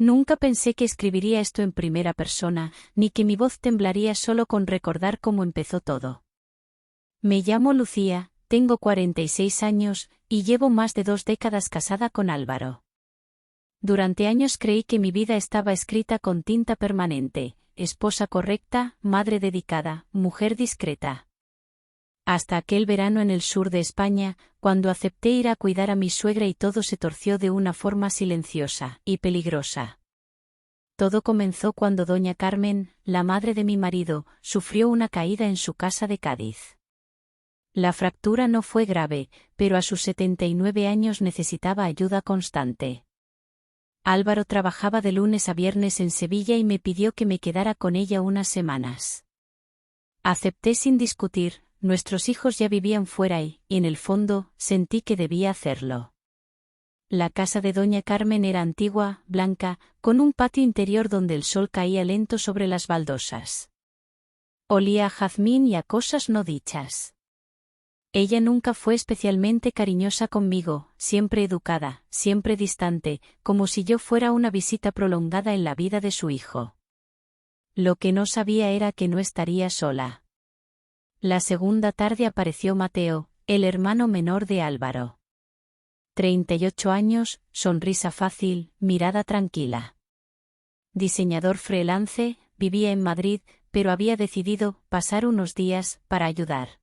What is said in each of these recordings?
Nunca pensé que escribiría esto en primera persona, ni que mi voz temblaría solo con recordar cómo empezó todo. Me llamo Lucía, tengo 46 años, y llevo más de 2 décadas casada con Álvaro. Durante años creí que mi vida estaba escrita con tinta permanente: esposa correcta, madre dedicada, mujer discreta. Hasta aquel verano en el sur de España, cuando acepté ir a cuidar a mi suegra y todo se torció de una forma silenciosa y peligrosa. Todo comenzó cuando doña Carmen, la madre de mi marido, sufrió una caída en su casa de Cádiz. La fractura no fue grave, pero a sus 79 años necesitaba ayuda constante. Álvaro trabajaba de lunes a viernes en Sevilla y me pidió que me quedara con ella unas semanas. Acepté sin discutir. Nuestros hijos ya vivían fuera y, en el fondo, sentí que debía hacerlo. La casa de doña Carmen era antigua, blanca, con un patio interior donde el sol caía lento sobre las baldosas. Olía a jazmín y a cosas no dichas. Ella nunca fue especialmente cariñosa conmigo, siempre educada, siempre distante, como si yo fuera una visita prolongada en la vida de su hijo. Lo que no sabía era que no estaría sola. La segunda tarde apareció Mateo, el hermano menor de Álvaro. 38 años, sonrisa fácil, mirada tranquila. Diseñador freelance, vivía en Madrid, pero había decidido pasar unos días para ayudar.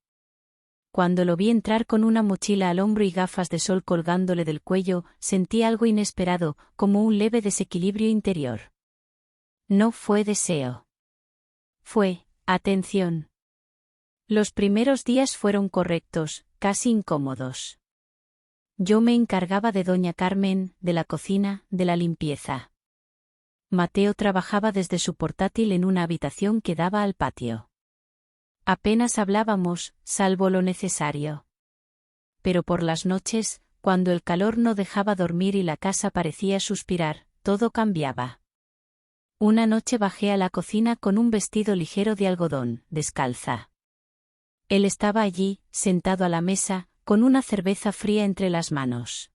Cuando lo vi entrar con una mochila al hombro y gafas de sol colgándole del cuello, sentí algo inesperado, como un leve desequilibrio interior. No fue deseo. Fue atención. Los primeros días fueron correctos, casi incómodos. Yo me encargaba de doña Carmen, de la cocina, de la limpieza. Mateo trabajaba desde su portátil en una habitación que daba al patio. Apenas hablábamos, salvo lo necesario. Pero por las noches, cuando el calor no dejaba dormir y la casa parecía suspirar, todo cambiaba. Una noche bajé a la cocina con un vestido ligero de algodón, descalza. Él estaba allí, sentado a la mesa, con una cerveza fría entre las manos.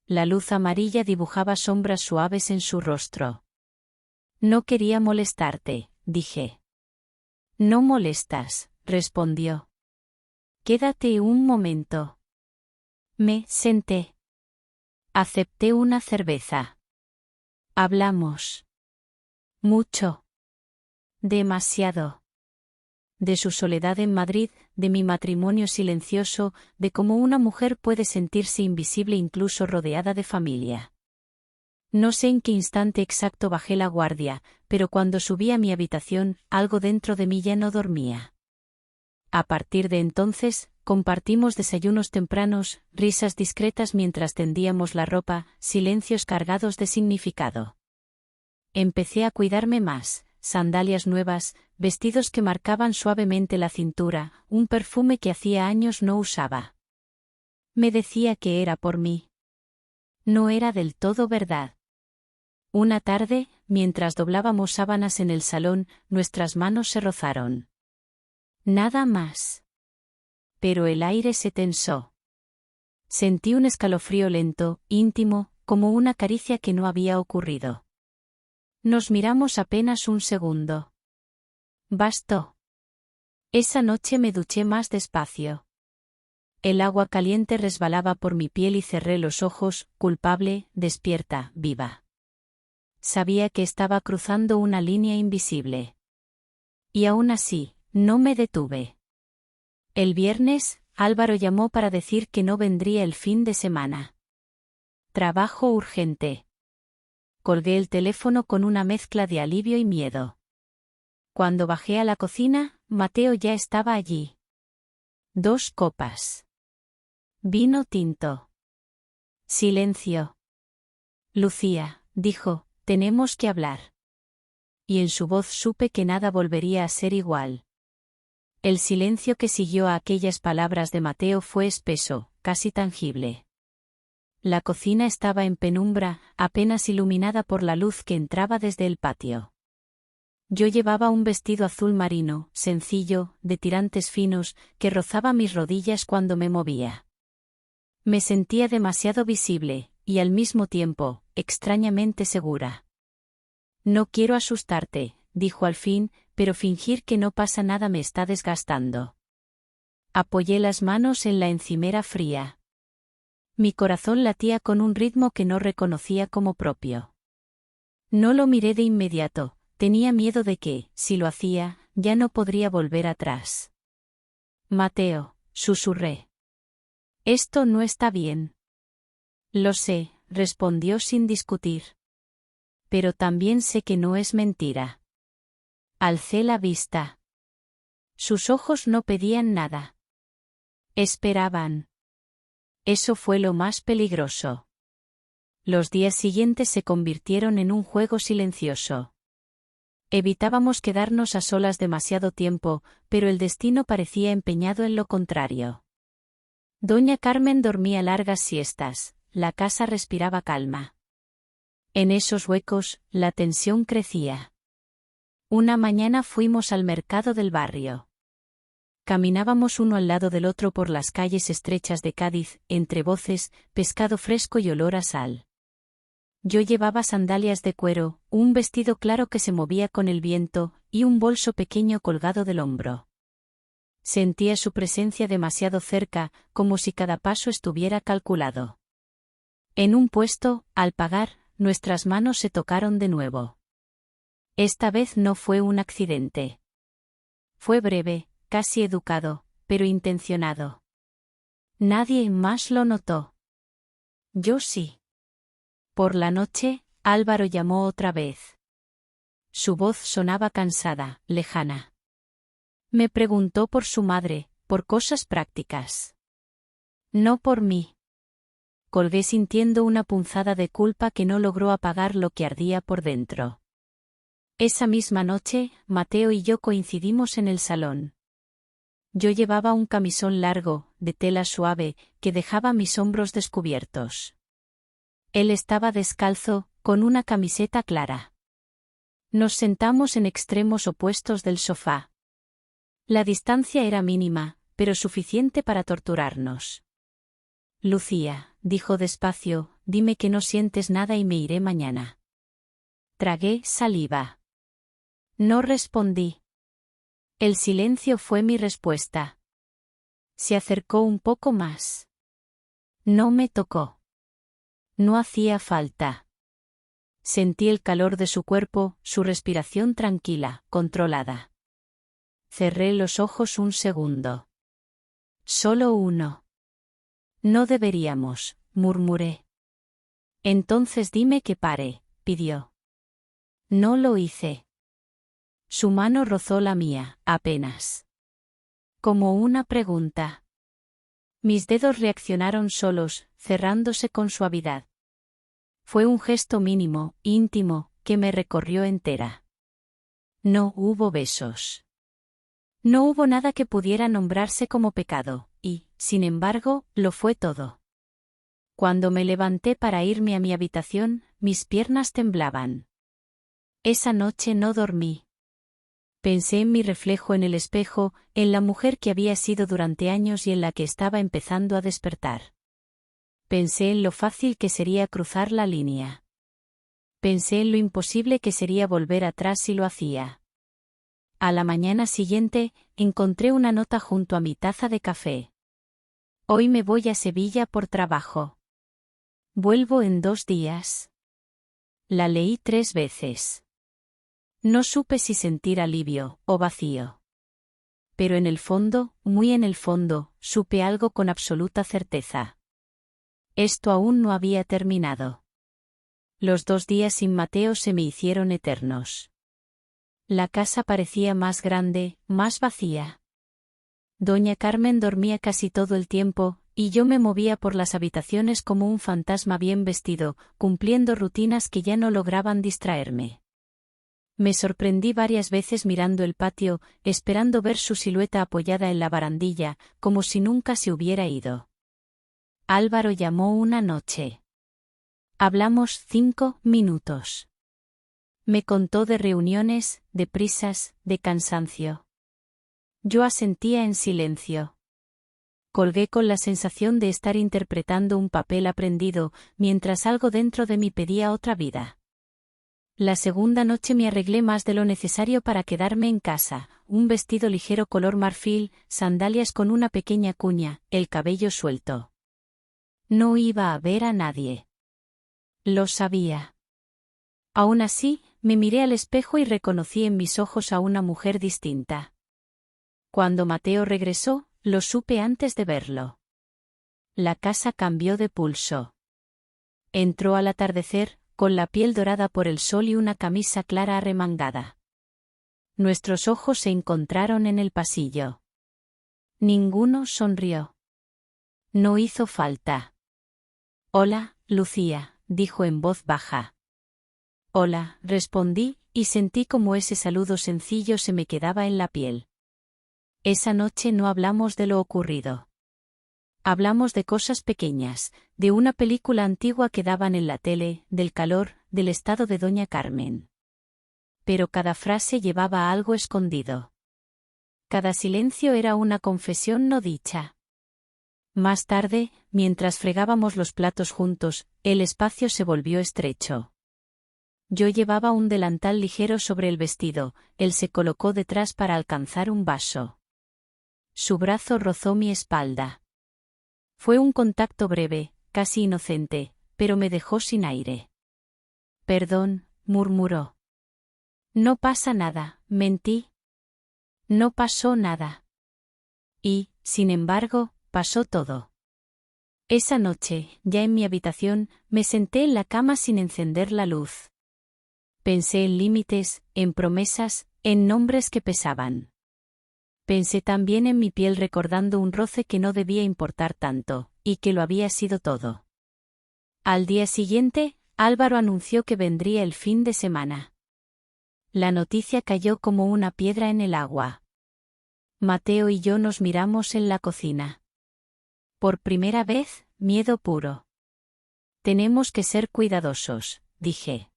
La luz amarilla dibujaba sombras suaves en su rostro. No quería molestarte, dije. No molestas, respondió. Quédate un momento. Me senté. Acepté una cerveza. Hablamos. Mucho. Demasiado. De su soledad en Madrid, de mi matrimonio silencioso, de cómo una mujer puede sentirse invisible incluso rodeada de familia. No sé en qué instante exacto bajé la guardia, pero cuando subí a mi habitación, algo dentro de mí ya no dormía. A partir de entonces, compartimos desayunos tempranos, risas discretas mientras tendíamos la ropa, silencios cargados de significado. Empecé a cuidarme más. Sandalias nuevas, vestidos que marcaban suavemente la cintura, un perfume que hacía años no usaba. Me decía que era por mí. No era del todo verdad. Una tarde, mientras doblábamos sábanas en el salón, nuestras manos se rozaron. Nada más. Pero el aire se tensó. Sentí un escalofrío lento, íntimo, como una caricia que no había ocurrido. Nos miramos apenas un segundo. Bastó. Esa noche me duché más despacio. El agua caliente resbalaba por mi piel y cerré los ojos, culpable, despierta, viva. Sabía que estaba cruzando una línea invisible. Y aún así, no me detuve. El viernes, Álvaro llamó para decir que no vendría el fin de semana. Trabajo urgente. Colgué el teléfono con una mezcla de alivio y miedo. Cuando bajé a la cocina, Mateo ya estaba allí. 2 copas. Vino tinto. Silencio. Lucía, dijo, tenemos que hablar. Y en su voz supe que nada volvería a ser igual. El silencio que siguió a aquellas palabras de Mateo fue espeso, casi tangible. La cocina estaba en penumbra, apenas iluminada por la luz que entraba desde el patio. Yo llevaba un vestido azul marino, sencillo, de tirantes finos, que rozaba mis rodillas cuando me movía. Me sentía demasiado visible, y al mismo tiempo, extrañamente segura. No quiero asustarte, dijo al fin, pero fingir que no pasa nada me está desgastando. Apoyé las manos en la encimera fría. Mi corazón latía con un ritmo que no reconocía como propio. No lo miré de inmediato, tenía miedo de que, si lo hacía, ya no podría volver atrás. Mateo, susurré. Esto no está bien. Lo sé, respondió sin discutir. Pero también sé que no es mentira. Alcé la vista. Sus ojos no pedían nada. Esperaban. Eso fue lo más peligroso. Los días siguientes se convirtieron en un juego silencioso. Evitábamos quedarnos a solas demasiado tiempo, pero el destino parecía empeñado en lo contrario. Doña Carmen dormía largas siestas, la casa respiraba calma. En esos huecos, la tensión crecía. Una mañana fuimos al mercado del barrio. Caminábamos uno al lado del otro por las calles estrechas de Cádiz, entre voces, pescado fresco y olor a sal. Yo llevaba sandalias de cuero, un vestido claro que se movía con el viento, y un bolso pequeño colgado del hombro. Sentía su presencia demasiado cerca, como si cada paso estuviera calculado. En un puesto, al pagar, nuestras manos se tocaron de nuevo. Esta vez no fue un accidente. Fue breve, casi educado, pero intencionado. Nadie más lo notó. Yo sí. Por la noche, Álvaro llamó otra vez. Su voz sonaba cansada, lejana. Me preguntó por su madre, por cosas prácticas. No por mí. Colgué sintiendo una punzada de culpa que no logró apagar lo que ardía por dentro. Esa misma noche, Mateo y yo coincidimos en el salón. Yo llevaba un camisón largo, de tela suave, que dejaba mis hombros descubiertos. Él estaba descalzo, con una camiseta clara. Nos sentamos en extremos opuestos del sofá. La distancia era mínima, pero suficiente para torturarnos. Lucía, dijo despacio, dime que no sientes nada y me iré mañana. Tragué saliva. No respondí. El silencio fue mi respuesta. Se acercó un poco más. No me tocó. No hacía falta. Sentí el calor de su cuerpo, su respiración tranquila, controlada. Cerré los ojos un segundo. Solo uno. No deberíamos, murmuré. Entonces dime que pare, pidió. No lo hice. Su mano rozó la mía, apenas. Como una pregunta. Mis dedos reaccionaron solos, cerrándose con suavidad. Fue un gesto mínimo, íntimo, que me recorrió entera. No hubo besos. No hubo nada que pudiera nombrarse como pecado, y, sin embargo, lo fue todo. Cuando me levanté para irme a mi habitación, mis piernas temblaban. Esa noche no dormí. Pensé en mi reflejo en el espejo, en la mujer que había sido durante años y en la que estaba empezando a despertar. Pensé en lo fácil que sería cruzar la línea. Pensé en lo imposible que sería volver atrás si lo hacía. A la mañana siguiente, encontré una nota junto a mi taza de café. Hoy me voy a Sevilla por trabajo. Vuelvo en 2 días. La leí 3 veces. No supe si sentir alivio o vacío. Pero en el fondo, muy en el fondo, supe algo con absoluta certeza. Esto aún no había terminado. Los 2 días sin Mateo se me hicieron eternos. La casa parecía más grande, más vacía. Doña Carmen dormía casi todo el tiempo, y yo me movía por las habitaciones como un fantasma bien vestido, cumpliendo rutinas que ya no lograban distraerme. Me sorprendí varias veces mirando el patio, esperando ver su silueta apoyada en la barandilla, como si nunca se hubiera ido. Álvaro llamó una noche. Hablamos 5 minutos. Me contó de reuniones, de prisas, de cansancio. Yo asentía en silencio. Colgué con la sensación de estar interpretando un papel aprendido, mientras algo dentro de mí pedía otra vida. La segunda noche me arreglé más de lo necesario para quedarme en casa, un vestido ligero color marfil, sandalias con una pequeña cuña, el cabello suelto. No iba a ver a nadie. Lo sabía. Aún así, me miré al espejo y reconocí en mis ojos a una mujer distinta. Cuando Mateo regresó, lo supe antes de verlo. La casa cambió de pulso. Entró al atardecer, con la piel dorada por el sol y una camisa clara arremangada. Nuestros ojos se encontraron en el pasillo. Ninguno sonrió. No hizo falta. Hola, Lucía, dijo en voz baja. Hola, respondí, y sentí como ese saludo sencillo se me quedaba en la piel. Esa noche no hablamos de lo ocurrido. Hablamos de cosas pequeñas, de una película antigua que daban en la tele, del calor, del estado de doña Carmen. Pero cada frase llevaba algo escondido. Cada silencio era una confesión no dicha. Más tarde, mientras fregábamos los platos juntos, el espacio se volvió estrecho. Yo llevaba un delantal ligero sobre el vestido, él se colocó detrás para alcanzar un vaso. Su brazo rozó mi espalda. Fue un contacto breve, casi inocente, pero me dejó sin aire. Perdón, murmuró. No pasa nada, mentí. No pasó nada. Y, sin embargo, pasó todo. Esa noche, ya en mi habitación, me senté en la cama sin encender la luz. Pensé en límites, en promesas, en nombres que pesaban. Pensé también en mi piel recordando un roce que no debía importar tanto, y que lo había sido todo. Al día siguiente, Álvaro anunció que vendría el fin de semana. La noticia cayó como una piedra en el agua. Mateo y yo nos miramos en la cocina. Por primera vez, miedo puro. Tenemos que ser cuidadosos, dije.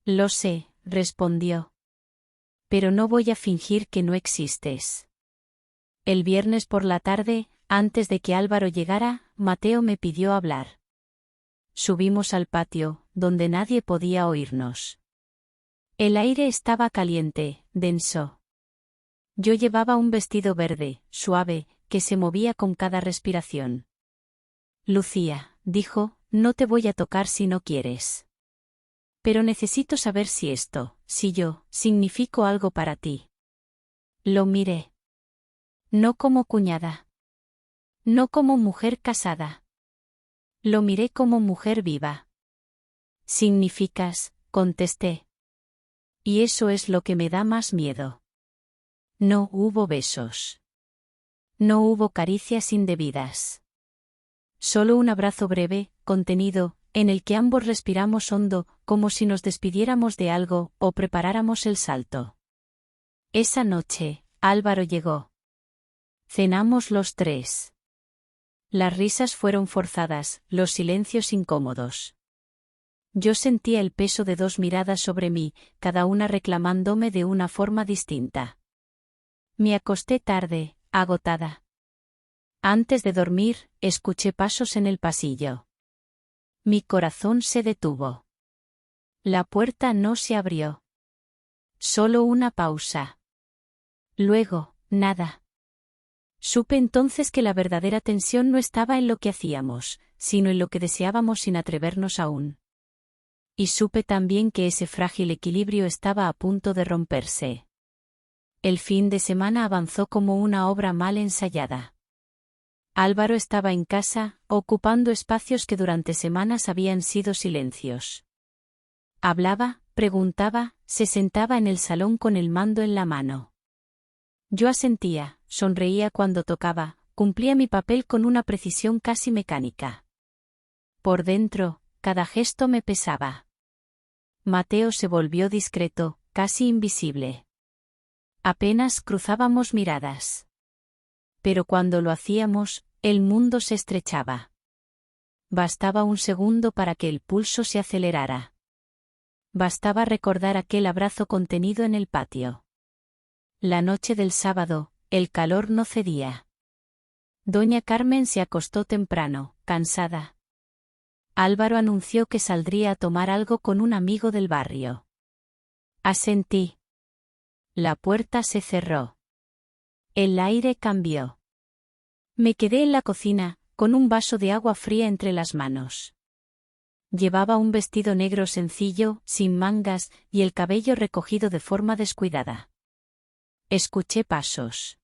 Lo sé, respondió. Pero no voy a fingir que no existes. El viernes por la tarde, antes de que Álvaro llegara, Mateo me pidió hablar. Subimos al patio, donde nadie podía oírnos. El aire estaba caliente, denso. Yo llevaba un vestido verde, suave, que se movía con cada respiración. Lucía, dijo, no te voy a tocar si no quieres. Pero necesito saber si esto, si yo, significo algo para ti. Lo miré. No como cuñada. No como mujer casada. Lo miré como mujer viva. Significas, contesté. Y eso es lo que me da más miedo. No hubo besos. No hubo caricias indebidas. Solo un abrazo breve, contenido, en el que ambos respiramos hondo, como si nos despidiéramos de algo, o preparáramos el salto. Esa noche, Álvaro llegó. Cenamos los tres. Las risas fueron forzadas, los silencios incómodos. Yo sentía el peso de dos miradas sobre mí, cada una reclamándome de una forma distinta. Me acosté tarde, agotada. Antes de dormir, escuché pasos en el pasillo. Mi corazón se detuvo. La puerta no se abrió. Solo una pausa. Luego, nada. Supe entonces que la verdadera tensión no estaba en lo que hacíamos, sino en lo que deseábamos sin atrevernos aún. Y supe también que ese frágil equilibrio estaba a punto de romperse. El fin de semana avanzó como una obra mal ensayada. Álvaro estaba en casa, ocupando espacios que durante semanas habían sido silencios. Hablaba, preguntaba, se sentaba en el salón con el mando en la mano. Yo asentía, sonreía cuando tocaba, cumplía mi papel con una precisión casi mecánica. Por dentro, cada gesto me pesaba. Mateo se volvió discreto, casi invisible. Apenas cruzábamos miradas. Pero cuando lo hacíamos, el mundo se estrechaba. Bastaba un segundo para que el pulso se acelerara. Bastaba recordar aquel abrazo contenido en el patio. La noche del sábado, el calor no cedía. Doña Carmen se acostó temprano, cansada. Álvaro anunció que saldría a tomar algo con un amigo del barrio. Asentí. La puerta se cerró. El aire cambió. Me quedé en la cocina, con un vaso de agua fría entre las manos. Llevaba un vestido negro sencillo, sin mangas, y el cabello recogido de forma descuidada. Escuché pasos.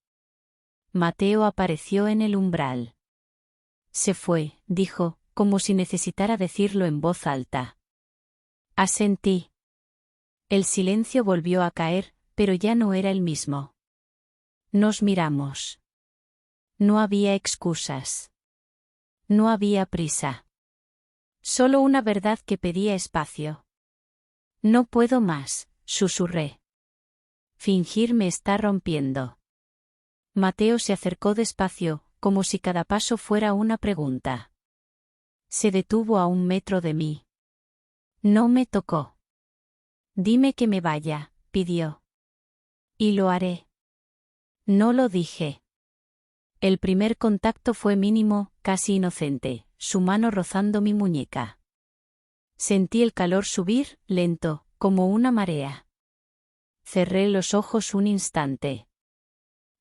Mateo apareció en el umbral. Se fue, dijo, como si necesitara decirlo en voz alta. Asentí. El silencio volvió a caer, pero ya no era el mismo. Nos miramos. No había excusas. No había prisa. Solo una verdad que pedía espacio. No puedo más, susurré. Fingir me está rompiendo. Mateo se acercó despacio, como si cada paso fuera una pregunta. Se detuvo a 1 metro de mí. No me tocó. Dime que me vaya, pidió. Y lo haré. No lo dije. El primer contacto fue mínimo, casi inocente, su mano rozando mi muñeca. Sentí el calor subir, lento, como una marea. Cerré los ojos un instante.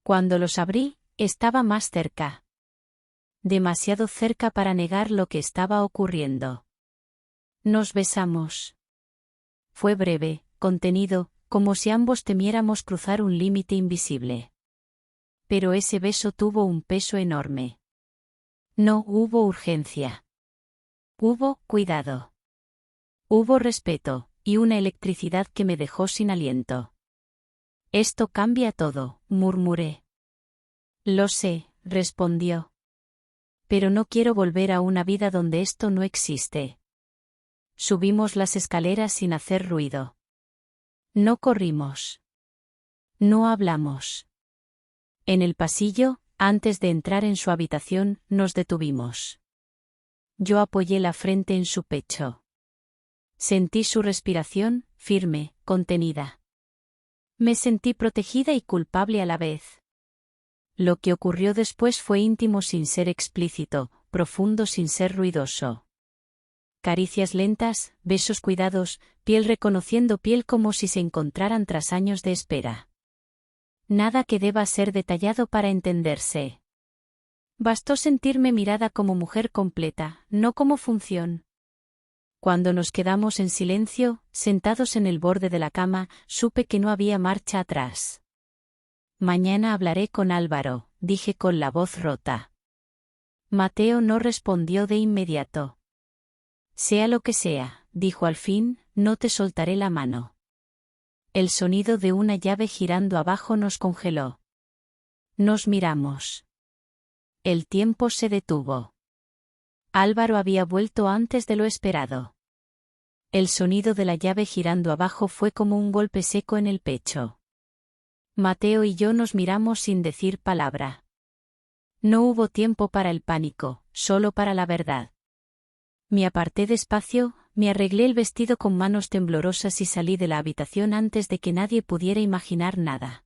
Cuando los abrí, estaba más cerca. Demasiado cerca para negar lo que estaba ocurriendo. Nos besamos. Fue breve, contenido, como si ambos temiéramos cruzar un límite invisible. Pero ese beso tuvo un peso enorme. No hubo urgencia. Hubo cuidado. Hubo respeto, y una electricidad que me dejó sin aliento. Esto cambia todo, murmuré. Lo sé, respondió. Pero no quiero volver a una vida donde esto no existe. Subimos las escaleras sin hacer ruido. No corrimos. No hablamos. En el pasillo, antes de entrar en su habitación, nos detuvimos. Yo apoyé la frente en su pecho. Sentí su respiración, firme, contenida. Me sentí protegida y culpable a la vez. Lo que ocurrió después fue íntimo sin ser explícito, profundo sin ser ruidoso. Caricias lentas, besos cuidados, piel reconociendo piel como si se encontraran tras años de espera. Nada que deba ser detallado para entenderse. Bastó sentirme mirada como mujer completa, no como función. Cuando nos quedamos en silencio, sentados en el borde de la cama, supe que no había marcha atrás. Mañana hablaré con Álvaro, dije con la voz rota. Mateo no respondió de inmediato. Sea lo que sea, dijo al fin, no te soltaré la mano. El sonido de una llave girando abajo nos congeló. Nos miramos. El tiempo se detuvo. Álvaro había vuelto antes de lo esperado. El sonido de la llave girando abajo fue como un golpe seco en el pecho. Mateo y yo nos miramos sin decir palabra. No hubo tiempo para el pánico, solo para la verdad. Me aparté despacio, me arreglé el vestido con manos temblorosas y salí de la habitación antes de que nadie pudiera imaginar nada.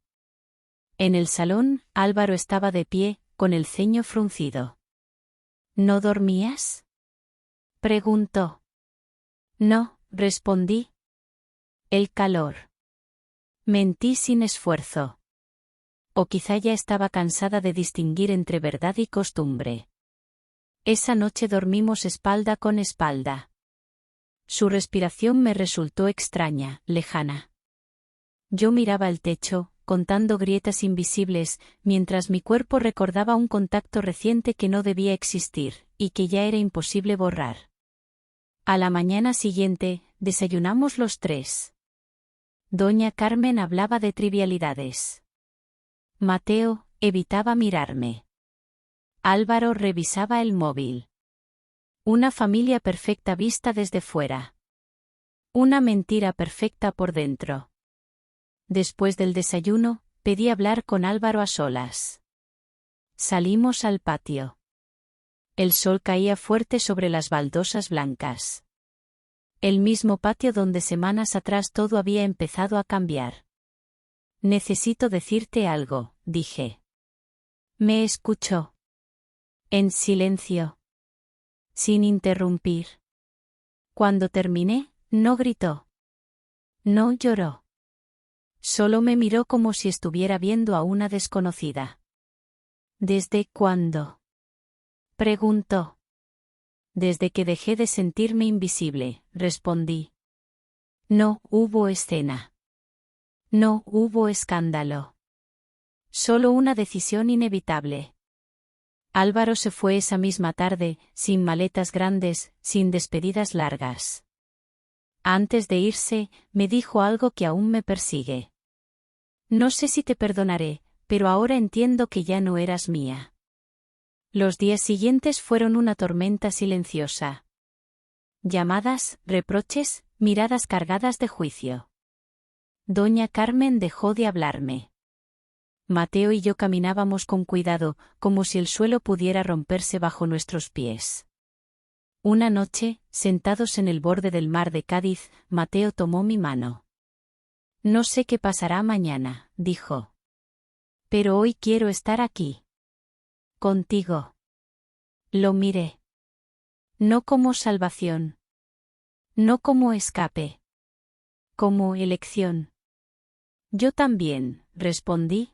En el salón, Álvaro estaba de pie, con el ceño fruncido. ¿No dormías?, preguntó. No, respondí. El calor. Mentí sin esfuerzo. O quizá ya estaba cansada de distinguir entre verdad y costumbre. Esa noche dormimos espalda con espalda. Su respiración me resultó extraña, lejana. Yo miraba el techo, contando grietas invisibles, mientras mi cuerpo recordaba un contacto reciente que no debía existir, y que ya era imposible borrar. A la mañana siguiente, desayunamos los tres. Doña Carmen hablaba de trivialidades. Mateo evitaba mirarme. Álvaro revisaba el móvil. Una familia perfecta vista desde fuera. Una mentira perfecta por dentro. Después del desayuno, pedí hablar con Álvaro a solas. Salimos al patio. El sol caía fuerte sobre las baldosas blancas. El mismo patio donde semanas atrás todo había empezado a cambiar. Necesito decirte algo, dije. Me escuchó. En silencio. Sin interrumpir. Cuando terminé, no gritó. No lloró. Solo me miró como si estuviera viendo a una desconocida. ¿Desde cuándo? Preguntó. Desde que dejé de sentirme invisible, respondí. No hubo escena. No hubo escándalo. Solo una decisión inevitable. Álvaro se fue esa misma tarde, sin maletas grandes, sin despedidas largas. Antes de irse, me dijo algo que aún me persigue. No sé si te perdonaré, pero ahora entiendo que ya no eras mía. Los días siguientes fueron una tormenta silenciosa. Llamadas, reproches, miradas cargadas de juicio. Doña Carmen dejó de hablarme. Mateo y yo caminábamos con cuidado, como si el suelo pudiera romperse bajo nuestros pies. Una noche, sentados en el borde del mar de Cádiz, Mateo tomó mi mano. No sé qué pasará mañana, dijo. Pero hoy quiero estar aquí. Contigo. Lo miré. No como salvación. No como escape. Como elección. Yo también, respondí.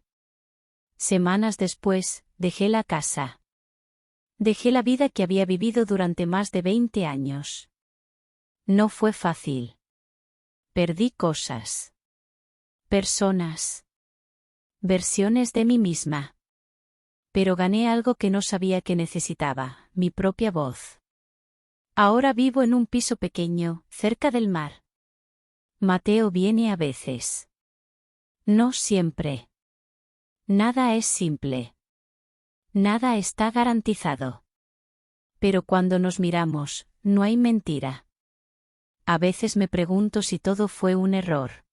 Semanas después, dejé la casa. Dejé la vida que había vivido durante más de 20 años. No fue fácil. Perdí cosas. Personas. Versiones de mí misma. Pero gané algo que no sabía que necesitaba, mi propia voz. Ahora vivo en un piso pequeño, cerca del mar. Mateo viene a veces. No siempre. Nada es simple. Nada está garantizado. Pero cuando nos miramos, no hay mentira. A veces me pregunto si todo fue un error.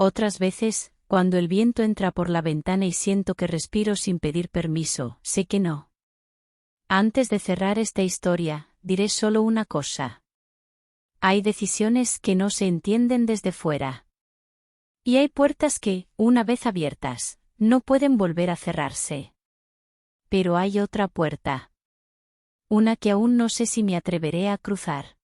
Otras veces, cuando el viento entra por la ventana y siento que respiro sin pedir permiso, sé que no. Antes de cerrar esta historia, diré solo una cosa. Hay decisiones que no se entienden desde fuera. Y hay puertas que, una vez abiertas, no pueden volver a cerrarse. Pero hay otra puerta. Una que aún no sé si me atreveré a cruzar.